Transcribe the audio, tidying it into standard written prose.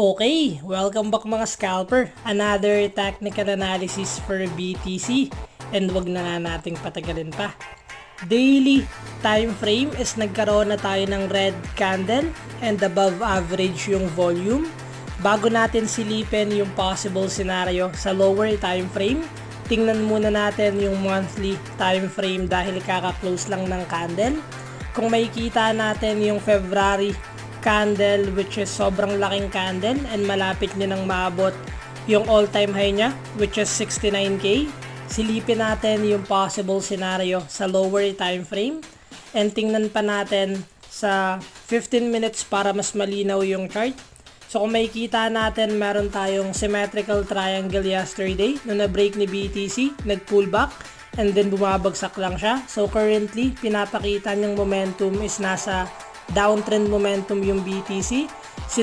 Okay, welcome back mga scalper. Another technical analysis for BTC and wag na nga nating patagalin pa. Daily time frame is nagkaroon na tayo ng red candle and above average yung volume. Bago natin silipin yung possible scenario sa lower time frame, tingnan muna natin yung monthly time frame dahil kaka-close lang ng candle. Kung makikita natin yung February candle which is sobrang laking candle and malapit niya nang maabot yung all-time high niya which is 69k. Silipin natin yung possible scenario sa lower time frame and tingnan pa natin sa 15 minutes para mas malinaw yung chart. So kung makikita natin, meron tayong symmetrical triangle yesterday no na-break ni BTC, nag-pullback and then bumabagsak lang siya. So currently, pinapakita niyang momentum is nasa downtrend momentum yung BTC.